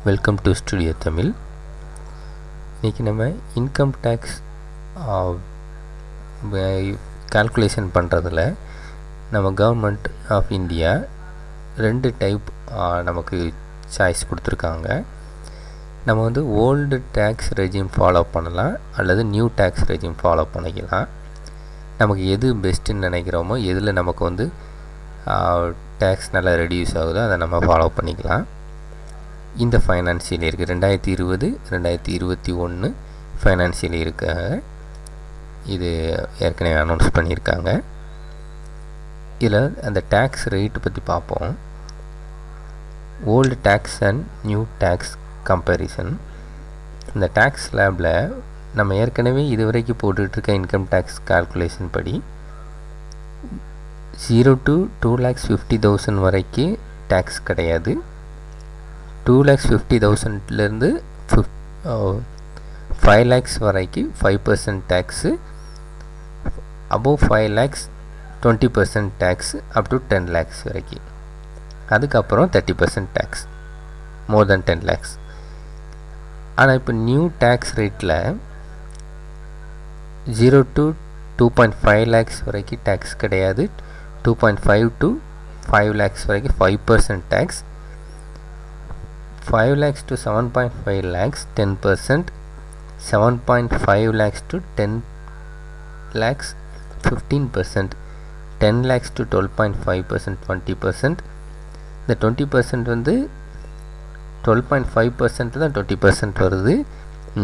Welcome to studio Tamil. இன்றைக்கி நம்ம income tax calculation பண்ணுறதுல நம்ம கவர்மெண்ட் ஆஃப் இந்தியா 2 டைப் நமக்கு சாய்ஸ் கொடுத்துருக்காங்க. நம்ம வந்து ஓல்டு டேக்ஸ் ரெஜிம் ஃபாலோ பண்ணலாம் அல்லது நியூ டேக்ஸ் ரெஜிம் ஃபாலோ பண்ணிக்கலாம். நமக்கு எது பெஸ்ட்டுன்னு நினைக்கிறோமோ, எதில் நமக்கு வந்து டேக்ஸ் நல்லா ரெடியூஸ் ஆகுதோ அதை நம்ம ஃபாலோ பண்ணிக்கலாம். இந்த ஃபைனான்சியல் இருக்குது 2020-2021 ஃபைனான்சியல் இருக்காங்க. இது ஏற்கனவே அனௌன்ஸ் பண்ணியிருக்காங்க. இதில் அந்த டேக்ஸ் ரேட்டு பற்றி பார்ப்போம். Old tax and new tax comparison. இந்த டேக்ஸ் ஸ்லாபில் நம்ம ஏற்கனவே இதுவரைக்கும் போட்டுட்ருக்க இன்கம் டேக்ஸ் கால்குலேஷன் படி 0 to 2,50,000 வரைக்கும் டேக்ஸ் கிடையாது. 2,50,000 5 lakhs வரைக்கும் 5% tax, above 5 lakhs 20% tax, up to 10 lakhs வரைக்கும். அதுக்கப்புறம் 30% டேக்ஸ் மோர் தென் 10 lakhs. ஆனால் இப்போ நியூ டேக்ஸ் ரேட்டில் 0 to 2.5 lakhs வரைக்கும் டேக்ஸ் கிடையாது. 2.5 to 5 lakhs வரைக்கும் 5% tax. 5 lakhs to 7.5 lakhs 10%, 7.5 lakhs to 10 lakhs 15%, 10 lakhs to 12.5% 20%. இந்த 20% வந்து 12.5% தான் 20% வருது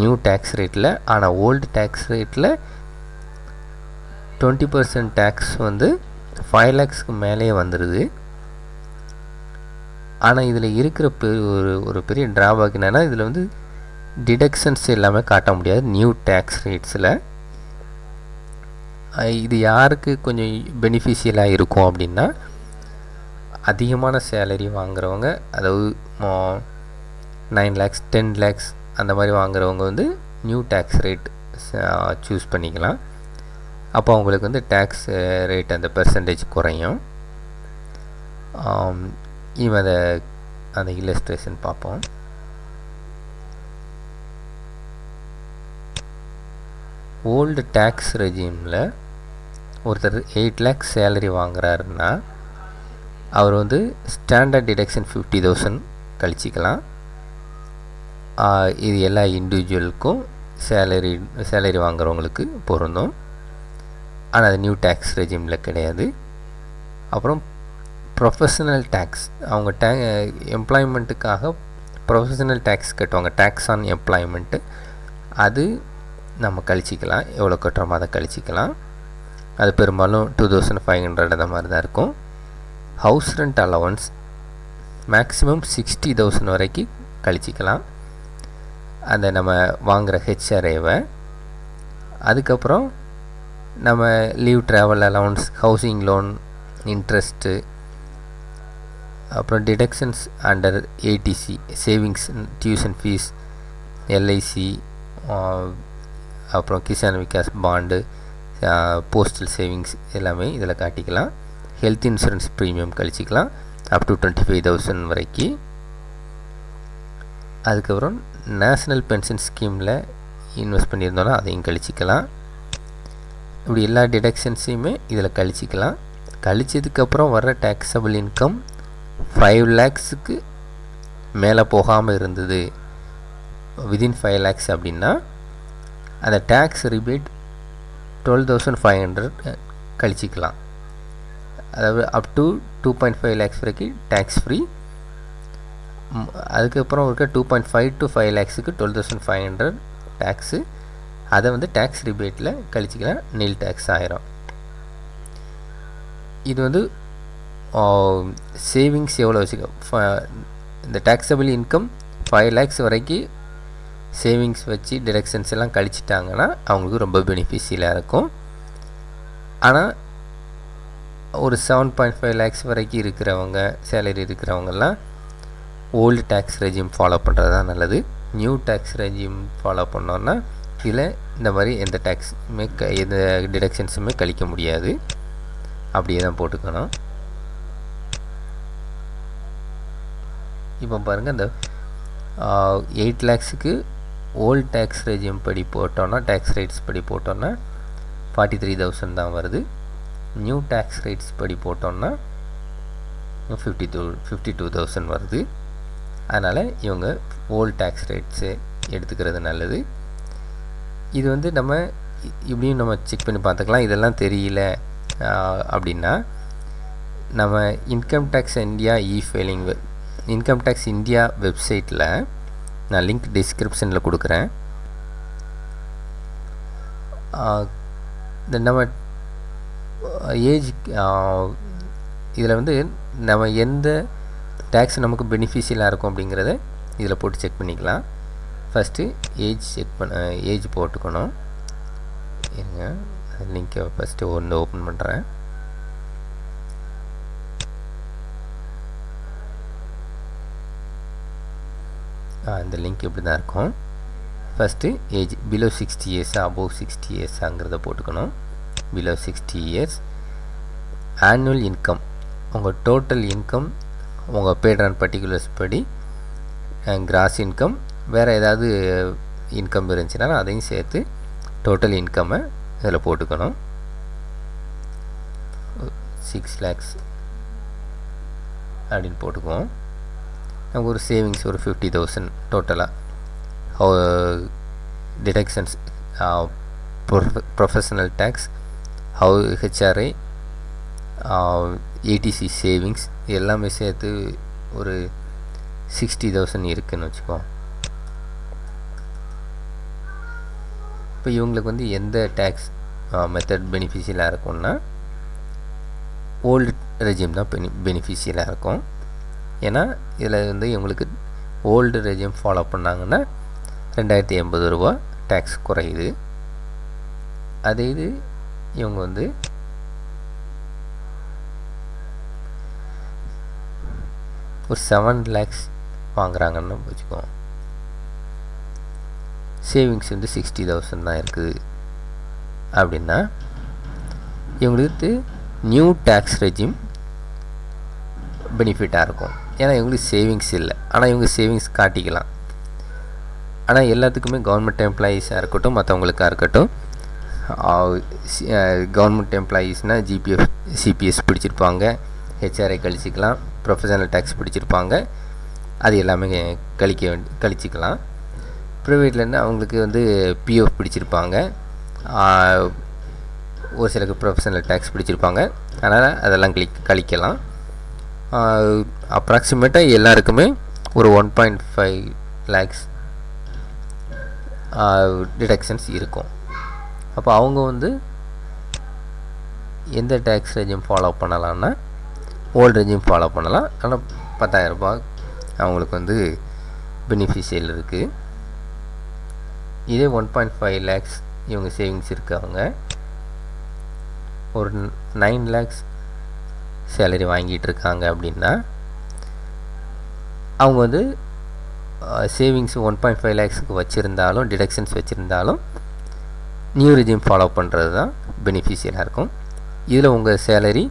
நியூ டேக்ஸ் ரேட்டில். ஆனால் ஓல்டு டேக்ஸ் ரேட்டில் 20% டேக்ஸ் வந்து 5 lakhsக்கு மேலேயே வந்துடுது. ஆனால் இதில் இருக்கிற ஒரு பெரிய ட்ராபேக் என்னென்னா, இதில் வந்து டிடக்ஷன்ஸ் எல்லாமே காட்ட முடியாது நியூ டேக்ஸ் ரேட்ஸில். இது யாருக்கு கொஞ்சம் பெனிஃபிஷியலாக இருக்கும் அப்படின்னா, அதிகமான சேலரி வாங்குகிறவங்க, அதாவது 9 lakhs 10 lakhs அந்த மாதிரி வாங்குகிறவங்க வந்து நியூ டேக்ஸ் ரேட் சூஸ் பண்ணிக்கலாம். அப்போ அவங்களுக்கு வந்து டேக்ஸ் ரேட் அந்த பெர்சன்டேஜ் குறையும். அந்த இல்லஸ்ட்ரேஷன் பார்ப்போம். ஓல்டு டேக்ஸ் ரெஜிமில் ஒருத்தர் 8 lakhs சேலரி வாங்குறாருன்னா அவர் வந்து ஸ்டாண்டர்ட் டிடக்ஷன் 50,000 கழிச்சிக்கலாம். இது எல்லா இண்டிவிஜுவலுக்கும் சேலரி வாங்குறவங்களுக்கு பொருந்தும். ஆனால் அது நியூ டேக்ஸ் ரெஜிமில் கிடையாது. அப்புறம் ப்ரொஃபஷனல் டேக்ஸ், அவங்க எம்ப்ளாய்மெண்ட்டுக்காக ப்ரொஃபஷனல் டேக்ஸ் கட்டுவாங்க, டேக்ஸ் ஆன் எம்ப்ளாய்மெண்ட்டு. அது நம்ம கழிச்சிக்கலாம், எவ்வளோ கட்டுறோமோ அதை கழிச்சிக்கலாம். அது பெரும்பாலும் 2,500 அந்த மாதிரி தான் இருக்கும். ஹவுஸ் ரெண்ட் அலவன்ஸ் மேக்ஸிமம் 60,000 வரைக்கும் கழிச்சிக்கலாம், அந்த நம்ம வாங்குகிற ஹெச்ஆர்ஏவை. அதுக்கப்புறம் நம்ம leave travel allowance, housing loan, interest, அப்புறம் deductions under eighty C, savings, tuition fees, LIC, அப்புறம் Kisan Vikas bond, postal savings எல்லாமே இதில் காட்டிக்கலாம். ஹெல்த் இன்சூரன்ஸ் ப்ரீமியம் கழிச்சிக்கலாம் அப் டு 25,000 வரைக்கும். அதுக்கப்புறம் நேஷ்னல் பென்ஷன் ஸ்கீமில் இன்வெஸ்ட் பண்ணியிருந்தோன்னா அதையும் கழிச்சிக்கலாம். இப்படி எல்லா டிடக்ஷன்ஸையுமே இதில் கழிச்சிக்கலாம். கழிச்சதுக்கப்புறம் வர்ற டேக்ஸபிள் இன்கம் 5 lakhsக்கு மேலே போகாமல் இருந்தது, விதின் 5 lakhs அப்படின்னா அந்த டேக்ஸ் ரிபேட் 12,500 கழிச்சிக்கலாம். அதாவது அப் டு 2.5 lakhs வரைக்கும் டேக்ஸ் ஃப்ரீ. அதுக்கப்புறம் இருக்க 2.5 to 5 lakhsக்கு 12,500 டேக்ஸு. அதை வந்து டேக்ஸ் ரிபேட்டில் கழிச்சிக்கலாம், நில் டேக்ஸ் ஆயிரும். இது வந்து சேவிங்ஸ் எவ்வளோ வச்சுக்க, இந்த டேக்ஸபிள் இன்கம் 5 lakhs வரைக்கும் சேவிங்ஸ் வச்சு டிடக்ஷன்ஸ் எல்லாம் கழிச்சிட்டாங்கன்னா அவங்களுக்கு ரொம்ப பெனிஃபிஷியலாக இருக்கும். ஆனால் ஒரு 7.5 lakhs வரைக்கும் இருக்கிறவங்க, சேலரி இருக்கிறவங்கெல்லாம் ஓல்டு டேக்ஸ் ரெஜிம் ஃபாலோ பண்ணுறது தான் நல்லது. நியூ டேக்ஸ் ரெஜிம் ஃபாலோ பண்ணோன்னா இதில் இந்த மாதிரி எந்த டேக்ஸுமே எந்த டிடக்ஷன்ஸுமே கழிக்க முடியாது, அப்படியே தான் போட்டுக்கணும். இப்போ பாருங்கள், இந்த 8 lakhsக்கு ஓல்ட் டேக்ஸ் ரெஜிம் படி போட்டோன்னா, டேக்ஸ் ரேட்ஸ் படி போட்டோன்னா 43,000 தான் வருது. நியூ டேக்ஸ் ரேட்ஸ் படி போட்டோன்னா 52,000 வருது. அதனால் இவங்க ஓல்ட் டேக்ஸ் ரேட்ஸு எடுத்துக்கிறது நல்லது. இது வந்து நம்ம இப்படியும் நம்ம செக் பண்ணி பார்த்துக்கலாம். இதெல்லாம் தெரியல அப்படின்னா நம்ம income tax India filing income tax India வெப்சைட்டில் நான் லிங்க் டிஸ்கிரிப்ஷனில் கொடுக்குறேன். இந்த நம்ம ஏஜ் இதில் வந்து நம்ம எந்த டேக்ஸ் நமக்கு பெனிஃபிஷியலாக இருக்கும் அப்படிங்கிறத இதில் போட்டு செக் பண்ணிக்கலாம். ஃபஸ்ட்டு ஏஜ் போட்டுக்கணும். இருங்க, லிங்க்கை ஃபஸ்ட்டு ஒன்று ஓப்பன் பண்ணுறேன். இந்த லிங்க் இப்படி தான் இருக்கும். ஃபஸ்ட்டு ஏஜ் பிலோ 60 இயர்ஸா அபோவ் 60 இயர்ஸாங்கிறத போட்டுக்கணும். Below 60 years. ஆனுவல் இன்கம், உங்கள் டோட்டல் இன்கம், உங்கள் பேட் அண்ட் பர்டிகுலர்ஸ் படி கிராஸ் இன்கம், வேறு ஏதாவது இன்கம் இருந்துச்சுன்னா அதையும் சேர்த்து டோட்டல் இன்கம்மை இதில் போட்டுக்கணும். 6 lakhs அப்படின்னு போட்டுக்குவோம். நமக்கு ஒரு சேவிங்ஸ் ஒரு 50,000 டோட்டலாக. Deductions professional tax, HRA, eighty C savings எல்லாமே சேர்த்து ஒரு 60,000 இருக்குதுன்னு வச்சுக்கோம். இப்போ இவங்களுக்கு வந்து எந்த டேக்ஸ் மெத்தட் பெனிஃபிஷியலாக இருக்கும்னா ஓல்டு ரெஜிம் தான் பெனிஃபிஷியலாக இருக்கும். ஏன்னா இதில் வந்து இவங்களுக்கு ஓல்டு ரெஜிம் ஃபாலோ பண்ணாங்கன்னா 2,080 ரூபா டேக்ஸ் குறையுது. அதே இது இவங்க வந்து ஒரு 7 lakhs வாங்குறாங்கன்னு வச்சுக்கோம். சேவிங்ஸ் வந்து 60,000 தான் இருக்குது அப்படின்னா இவங்களுக்கு நியூ டேக்ஸ் ரெஜிம் பெனிஃபிட்டாக இருக்கும். ஏன்னா இவங்களுக்கு சேவிங்ஸ் இல்லை, ஆனால் இவங்க சேவிங்ஸ் காட்டிக்கலாம். ஆனால் எல்லாத்துக்குமே கவர்மெண்ட் எம்ப்ளாயீஸாக இருக்கட்டும், மற்றவங்களுக்காக இருக்கட்டும், கவர்மெண்ட் எம்ப்ளாயீஸ்னால் ஜிபிஎஃப் சிபிஎஸ் பிடிச்சிருப்பாங்க, ஹெச்ஆர்ஐ கழிச்சிக்கலாம், ப்ரொஃபஷனல் டேக்ஸ் பிடிச்சிருப்பாங்க, அது எல்லாமே கழிச்சிக்கலாம். ப்ரைவேட்லேருந்து அவங்களுக்கு வந்து பிஎஃப் பிடிச்சிருப்பாங்க, ஒரு சிலருக்கு ப்ரொஃபஷனல் டேக்ஸ் பிடிச்சிருப்பாங்க, அதனால் அதெல்லாம் கழிக்கலாம். அப்ராக்சிமேட்டாக எல்லாருக்குமே ஒரு 1.5 lakhs டிடக்ஷன்ஸ் இருக்கும். அப்போ அவங்க வந்து எந்த டேக்ஸ் ரெஜிம் ஃபாலோ பண்ணலான்னா ஓல்டு ரெஜிம் ஃபாலோ பண்ணலாம். ஆனால் 10,000 ரூபாய் அவங்களுக்கு வந்து பெனிஃபிஷியல் இருக்குது. இதே 1.5 lakhs இவங்க சேவிங்ஸ் இருக்கவங்க ஒரு 9 lakhs சேலரி வாங்கிட்டு இருக்காங்க அப்படின்னா அவங்க வந்து சேவிங்ஸ் 1.5 lakhsக்கு வச்சுருந்தாலும் டிடக்ஷன்ஸ் வச்சுருந்தாலும் நியூ ரெஜிம் ஃபாலோ பண்ணுறது தான் பெனிஃபிஷியலாக இருக்கும். இதில் உங்கள் சேலரி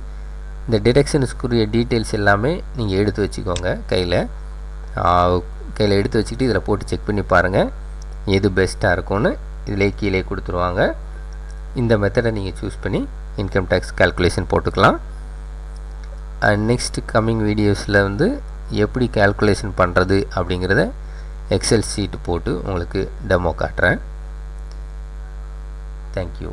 இந்த டிடக்ஷன்ஸ்க்குரிய டீட்டெயில்ஸ் எல்லாமே நீங்கள் எடுத்து வச்சுக்கோங்க. கையில் எடுத்து வச்சுக்கிட்டு இதில் போட்டு செக் பண்ணி பாருங்கள் எது பெஸ்ட்டாக இருக்கும்னு. இதிலே கீழே கொடுத்துருவாங்க. இந்த மெத்தடை நீங்கள் சூஸ் பண்ணி இன்கம் டேக்ஸ் கால்குலேஷன் போட்டுக்கலாம். நெக்ஸ்ட் கம்மிங் வீடியோஸில் வந்து எப்படி கால்குலேஷன் பண்ணுறது அப்படிங்கிறத எக்ஸல் சீட்டு போட்டு உங்களுக்கு டெமோ காட்டுறேன். தேங்க்யூ.